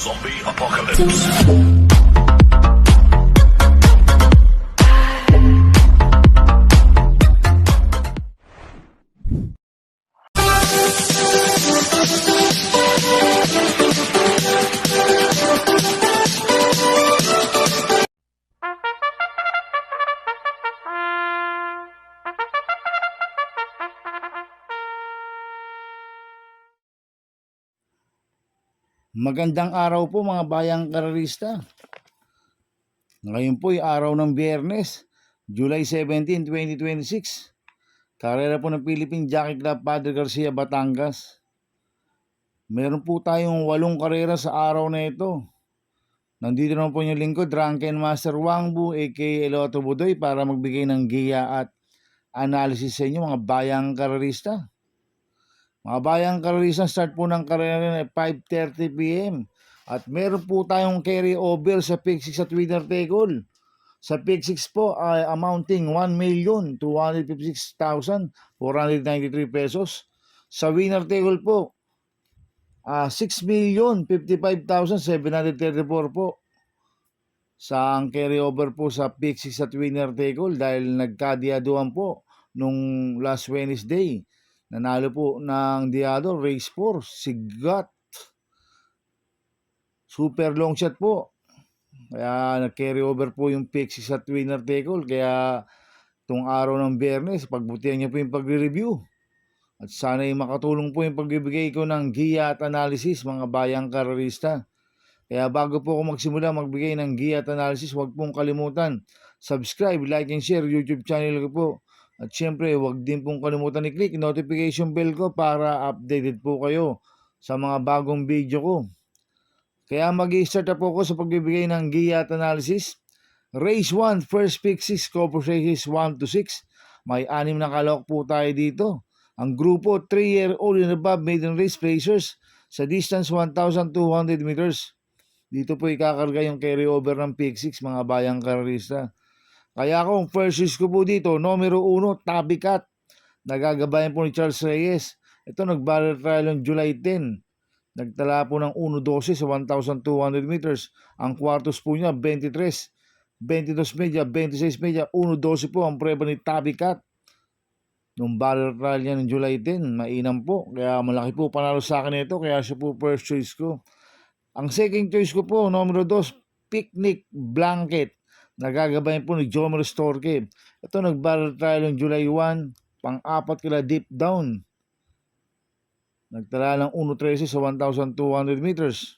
Zombie Apocalypse. Magandang araw po mga bayang karerista. Ngayon po ay araw ng Biyernes, July 17, 2026. Karera po ng Philippine Jockey Club Padre Garcia, Batangas. Meron po tayong 8 karera sa araw na ito. Nandito naman po yung lingkod, Drunken Master Wangbu aka Eloto Budoy para magbigay ng giya at analysis sa inyo mga bayang karerista. Mga bayang karerista, start po ng karera ay 5:30 p.m. At meron po tayong carry over sa pick 6 at winner take all. Sa pick 6 po ay amounting 1,256,493 pesos. Sa winner take all po, 6,055,734 po. Sa ang carry over po sa pick 6 at winner take all dahil nagkadiaduan po nung last Wednesday. Nanalo po ng diado, race 4, Sigat. Super long shot po. Kaya nag-carry over po yung pick 6 at winner take all. Kaya itong araw ng Biyernes, pagbutihan niyo po yung pagre-review. At sana'y makatulong po yung pagbibigay ko ng giya at analysis mga bayang karerista. Kaya bago po ako magsimula magbigay ng giya at analysis, huwag pong kalimutan subscribe, like and share YouTube channel ko po. At syempre, huwag din pong kalimutan i-click notification bell ko para updated po kayo sa mga bagong video ko. Kaya mag-i-start na po ako sa pagbibigay ng giya at analysis. Race 1, first pick 6, cover races 1 to 6. May 6 na kalok po tayo dito. Ang grupo 3-year-old and above maiden race racers sa distance 1,200 meters. Dito po ikakarga yung carry over ng pick 6 mga bayang karerista. Kaya kung first choice ko po dito, numero 1, Tabicat. Nagagabayan po ni Charles Reyes. Ito nag-barrel trial ng July 10. Nagtala po ng 1.12 sa 1,200 meters. Ang kwartos po niya, 23, 22 media, 26 media, 1.12 po ang preba ni Tabicat. Nung barrel trial niya ng July 10, mainam po. Kaya malaki po panalo sa akin ito, kaya siya po first choice ko. Ang second choice ko po, numero 2, Picnic Blanket. Nagagabayan po ni Jomer Storke. Ito nag-barrel trial ng July 1, pang-apat kila Deep Down. Nagtala ng 1.13 sa 1,200 meters.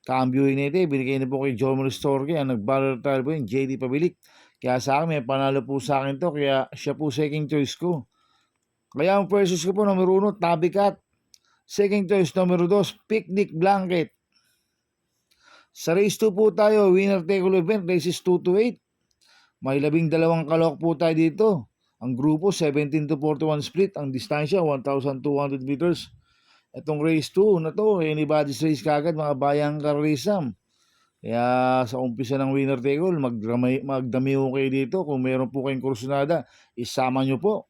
Cambio Inete, binigay na po kay Jomer Storke. Ang nag-barrel trial po yung JD Pabilik. Kaya sa akin, may panalo po sa akin to. Kaya siya po second choice ko. Kaya ang first choice ko po, numero 1, Tabicat. Second choice, numero 2, Picnic Blanket. Sa race 2 po tayo, winner take all event, races 2 to 8. May 12 kalok po tayo dito. Ang grupo, 17 to 41 split. Ang distansya, 1,200 meters. Itong race 2 na to, anybody's race kagad, mga bayang karisam. Kaya sa umpisa ng winner take all, magdami ho kayo dito. Kung meron po kayong kursunada, isama nyo po.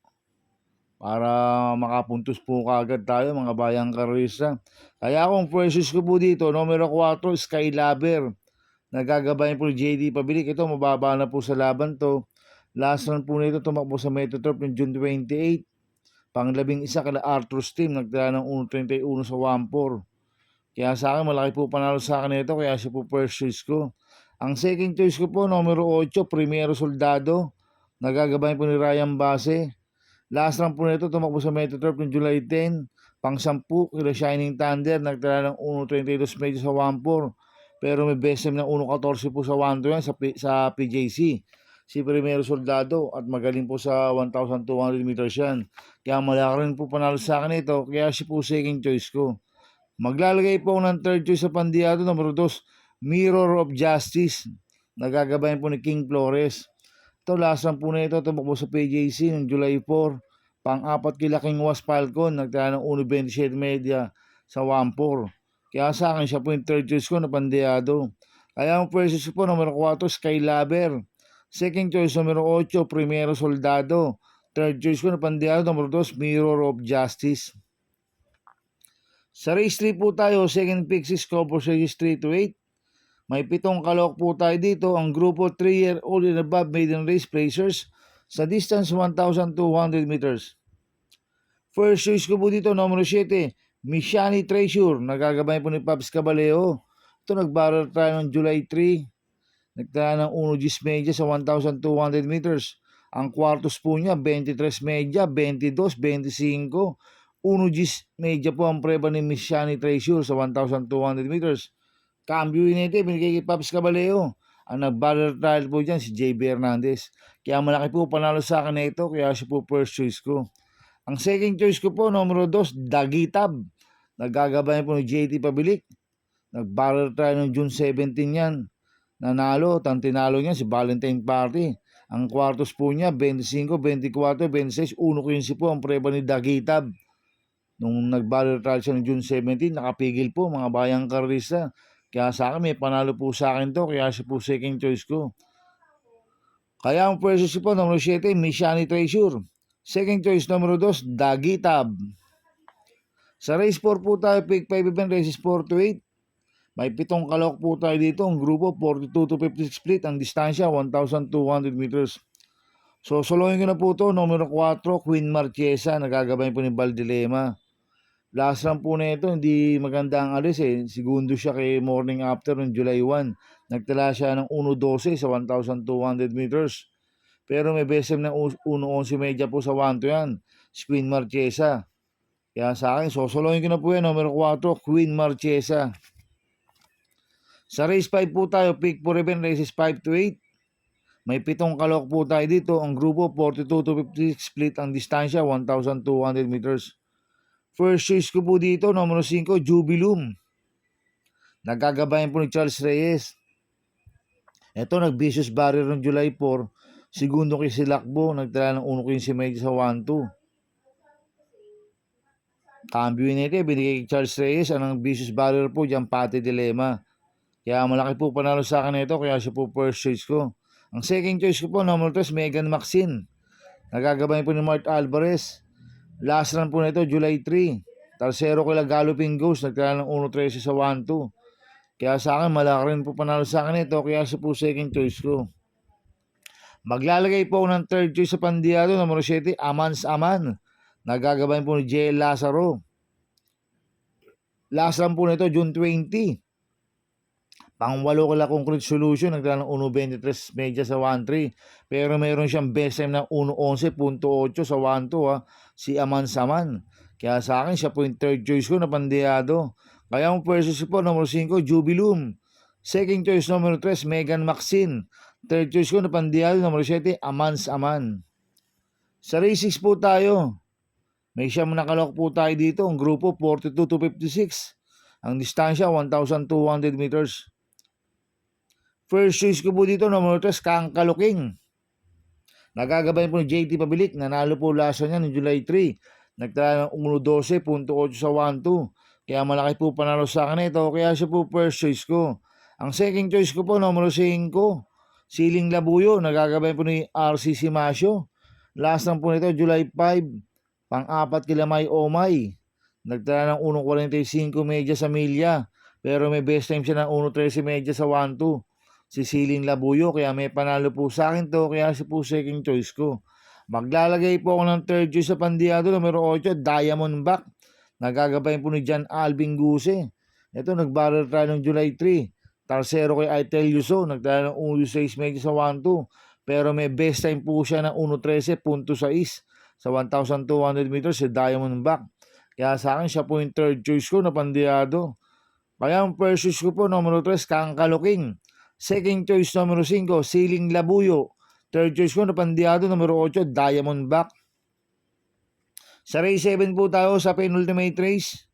Para makapuntos po kagad tayo mga bayang karista. Kaya kung first choice ko po dito, numero 4, Skylaber. Nagagabayan po ni JD Pabilik. Ito, mababa na po sa laban to. Last run po nito, tumakbo sa Metroturf ng June 28. Pang-11 kala Arthur's team, nagtala ng 1.31 sa 1.4. Kaya sa akin, malaki po panalo sa akin ito, kaya siya po first choice ko. Ang second choice ko po, numero 8, Primero Soldado. Nagagabayan po ni Ryan Base. Last round po nito, tumakbo sa Metroturf ng July 10. Pang-10 kila Shining Thunder, nagtala ng 1.32 medyo sa 1.4. Pero may best time ng 1.14 po sa 1.2 yan sa PJC. Si Primero Soldado at magaling po sa 1,200 meters yan. Kaya malaki rin po panalo sa akin ito, kaya siya po second choice ko. Maglalagay po ng third choice sa pandiado, numero 2, Mirror of Justice. Nagagabayan po ni King Flores. Ito, last round po na ito, tumakbo sa PJC ng July 4. Pang-apat kila King Was Falcon, nagtala ng 1.27 media sa 1.4. Kaya sa akin, siya po yung third choice ko na pandiado. Kaya ang first choice po, numero 4, Skylaber. Second choice, numero 8, Primero Soldado. Third choice ko na pandiado, numero 2, Mirror of Justice. Sa race 3 po tayo, second pick 6 cover series 3 to 8. May 7 kalok po tayo dito. Ang grupo 3-year-old and above maiden race placers sa distance 1,200 meters. First choice ko po dito, numero 7, Mishani Treasure. Nagagabay po ni Pops Caballeo. Ito nag-barrel tayo ng July 3. Nagtala ng 1 Gis media sa 1,200 meters. Ang kwartos po niya, 23 media, 22, 25. 1 Gis media po ang preba ni Mishani Treasure sa 1,200 meters. Cambio inete, binigay kay Pops Caballeo. Ang nag-barrel trial po dyan, si JB Hernandez. Kaya malaki po panalo sa akin na ito, kaya siya po first choice ko. Ang second choice ko po, numero 2, Dagitab. Nagagabay po ni JT Pabilik. Nag-barrel trial ng June 17 yan. Nanalo, tinalo niya si Valentine Party. Ang kwartos po niya, 25, 24, 26, 1-15 po ang preba ni Dagitab. Nung nag-barrel trial siya ng June 17, nakapigil po mga bayang karista. Kaya sa akin, may panalo po sa akin to, kaya siya po second choice ko. Kaya ang first choice po, numero 7, Mishani Treasure. Second choice, numero 2, Dagitab. Sa race 4 po tayo, pick 5 event, races 4 to 8. May 7 kalok po tayo dito. Ang grupo, 42 to 56 split. Ang distansya, 1,200 meters. So, solohin ko na po ito. Numero 4, Queen Marchesa. Nagagabay po ni Valdilema. Last run po na ito, hindi maganda ang alis eh. Segundo siya kay Morning After ng July 1. Nagtala siya ng 1.12 sa 1,200 meters. Pero may best time ng 1.11 media po sa 1 to yan. Queen Marchesa. Kaya sa akin, sosolohin ko na po yan. Numero 4, Queen Marchesa. Sa race 5 po tayo, pick 4 event, races 5 to 8. May 7 kalok po tayo dito. Ang grupo, 42 to 56 split. Ang distansya, 1,200 meters. First choice ko po dito, numero 5, Jubilum. Nagagabayan po ni Charles Reyes. Ito, nag-vicious barrier ng July 4. Segundo kay Silakbo, nagtala ng 1.15 media sa 1-2. Cambio nito, binigay kay Charles Reyes. Ang vicious barrier po dyan, Pate Dilema. Kaya malaki po panalo sa akin ito, kaya siya po first choice ko. Ang second choice ko po, number 3, Megan Maxine. Nagagabay po ni Mart Alvarez. Last run po nito, July 3. Tercero kila Galloping Ghost, nagtala ng 1.13 sa 1-2. Kaya sa akin, malaki rin po panalo sa akin ito, kaya siya po second choice ko. Maglalagay po ng third choice sa pandiyado, numero 7, Amans Aman. Nagagabay po ni JL Lazaro. Last run po nito, June 20. Pang-walo kila Concrete Solution, nagdala ng 1.23 media sa 1-3. Pero mayroon siyang best time ng 1.11.8 sa 1-2, si Aman Saman. Kaya sa akin, siya po yung third choice ko na pandiyado. Kaya ang first choice po, numero 5, Jubilum. Second choice, numero 3, Megan Maxine. Third choice ko na pandiyado, numero 7, Amans Aman. Sa race 6 po tayo. May siyang nakalok po tayo dito. Ang grupo, 42 to 56. Ang distansya, 1,200 meters. First choice ko po dito, numero 3, Kangkaluking. Nagagabay po ni JT Pabilik. Nanalo po lasa niya noong July 3. Nagtala ng 1.12.8 sa 1-2. Kaya malaki po panalo sa akin ito. Kaya siya po first choice ko. Ang second choice ko po, numero 5, Siling Labuyo. Nagagabay po ni RC Simasio. Last lang po nito, July 5. Pang-apat kila May Omay. Nagtala ng 1.45 media sa milya. Pero may best time siya ng 1.13 media sa 1-2. Si Siling Labuyo. Kaya may panalo po sa akin to. Kaya siya po second choice ko. Maglalagay po ako ng third choice sa pandiyado. Numero 8, Diamondback. Nagagabay po ni John Alvin Guse. Ito, nag-barrel trial ng July 3. Tercero kay Itel Yuso. Nagtala ng 1.6 media sa 1-2. Pero may best time po siya ng 1.13.6 sa 1,200 meters si Diamondback. Kaya sa akin, siya po yung third choice ko na pandiyado. Kaya ang first choice ko po, numero 3, Kangkaluking. Second choice, numero 5, Siling Labuyo. Third choice ko na pandiyado, numero 8, Diamondback. Sa race 7 po tayo sa penultimate race.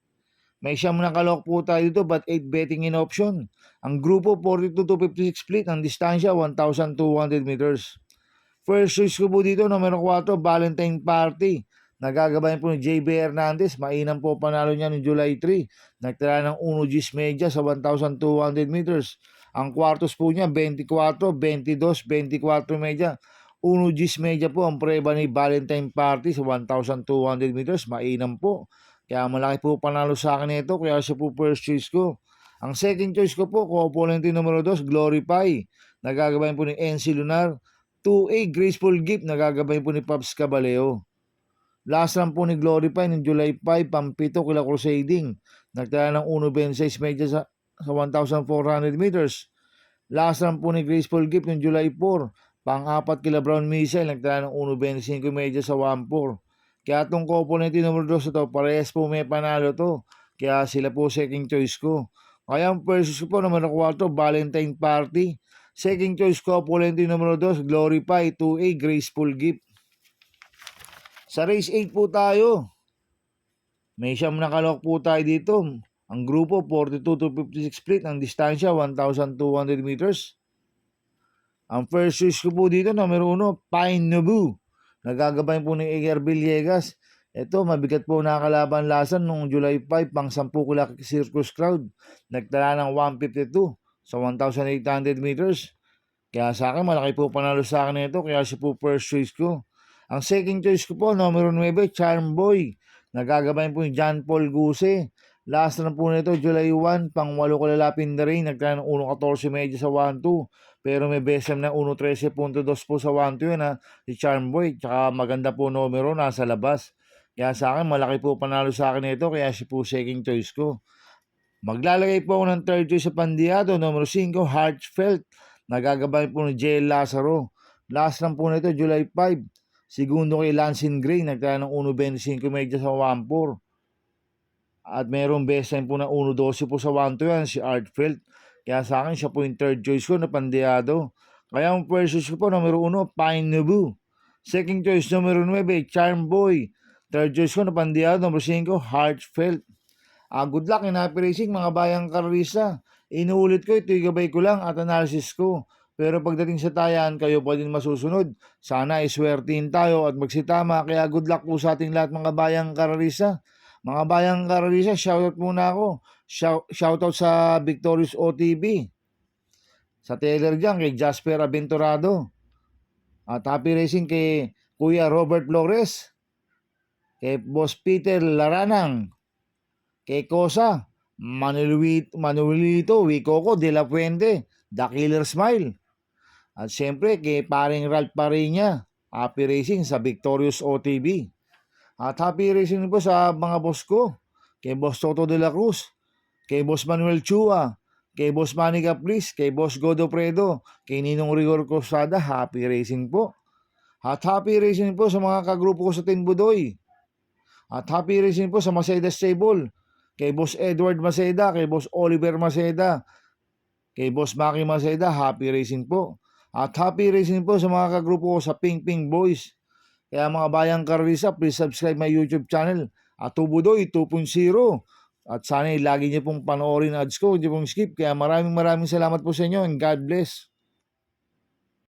May siyang nakalok po tayo dito, but 8 betting in option. Ang grupo, 42 to 56 split. Ang distansya, 1,200 meters. First choice ko po dito, numero 4, Valentine Party. Nagagabay po ni JB Hernandez. Mainam po panalo niya noong July 3. Nagtala ng 1 Gis media sa 1,200 meters. Ang kwartos po niya, 24, 22, 24 media. 1 Gis media po ang preba ni Valentine Party sa 1,200 meters. Mainam po. Kaya malaki po panalo sa akin nito, kaya siya po first choice ko. Ang second choice ko po, co-opponent numero 2, Glorify. Nagagabayan po ni NC Lunar. 2A, Graceful Gift. Nagagabayan po ni Pops Cabaleo. Last run po ni Glorify ng July 5, Pampito, kila Crusading. Nagtala ng 1.26 medya sa 1,400 meters. Last run po ni Graceful Gift ng July 4, pang-apat kila Brown Missile. Nagtala ng 1.25 medya sa 1.4. Kaya itong component numero 2 ito, parehas po may panalo to. Kaya sila po second choice ko. Kaya ang first choice ko po, numero 4, Valentine Party. Second choice ko, component numero 2, Glorify. 2A, Graceful Gift. Sa race 8 po tayo. May siyam nakalok po tayo dito. Ang grupo, 42 to 56 split. Ang distansya, 1,200 meters. Ang first choice ko po dito, numero 1, Pine Nabu. Nagagabay po ni Edgar Villegas. Ito, mabigat po nakakalaban lasan noong July 5, pang 10 kula circus crowd. Nagtala ng 152 sa 1,800 meters. Kaya sa akin, malaki po panalo sa akin ito. Kaya siya po first choice ko. Ang second choice ko po, numero 9, Charm Boy. Nagagabay po ni John Paul Guse. Last na po nito, July 1, pang 8 kalalapin na rin. Nagtala ng 1.14 medya sa 1.2. Pero may BSM na 1.13.2 po sa 1-2 yun, si Charm Boy. Tsaka maganda po numero, nasa labas. Kaya sa akin, malaki po panalo sa akin ito. Kaya siya po second choice ko. Maglalagay po ako ng third choice sa Pandiado. Numero 5, Heartfelt. Nagagabay po ni J. Lazaro. Last lang po nito, July 5. Segundo kay Lansing Gray. Nagtala ng 1.25 medya sa 1.4. At mayroong BSM po na 1.12 po sa 1-2 yan, si Heartfelt. Kaya sa akin, siya po yung third choice ko na Pandiado. Kaya ang first choice ko po, numero 1, Pine Nabu. Second choice, numero 9, Charm Boy. Third choice ko na Pandiado, numero 5, Heartfelt. Good luck in happy racing mga bayang karista. Inuulit ko, ito gabay ko lang at analysis ko. Pero pagdating sa tayan, kayo pa din masusunod. Sana iswertihin tayo at magsitama. Kaya good luck po sa ating lahat mga bayang karista. Mga bayang karista, shoutout muna ako. Shoutout sa Victorious OTV. Sa Taylor dyan, kay Jasper Aventurado. At happy racing kay Kuya Robert Flores. Kay Boss Peter Laranang. Kay Kosa. Manuelito Wicoco de la Puente. The Killer Smile. At siyempre kay paring Ralph Parinya. Happy racing sa Victorious OTV. At happy racing po sa mga boss ko. Kay Boss Toto de la Cruz. Kay Boss Manuel Chua, kay Boss Manny Capris, kay Boss Godofredo, kay Ninong Rigor Cosada, happy racing po. At happy racing po sa mga kagrupo ko sa Tinbudoy. At happy racing po sa Maceda Stable, kay Boss Edward Maceda, kay Boss Oliver Maceda, kay Boss Maki Maceda, happy racing po. At happy racing po sa mga kagrupo ko sa Ping Ping Boys. Kaya mga bayang karisa, please subscribe my YouTube channel at Tubudoy 2.0. At sana lagi niyo pong panoorin ads ko, hindi pong skip. Kaya maraming salamat po sa inyo and God bless.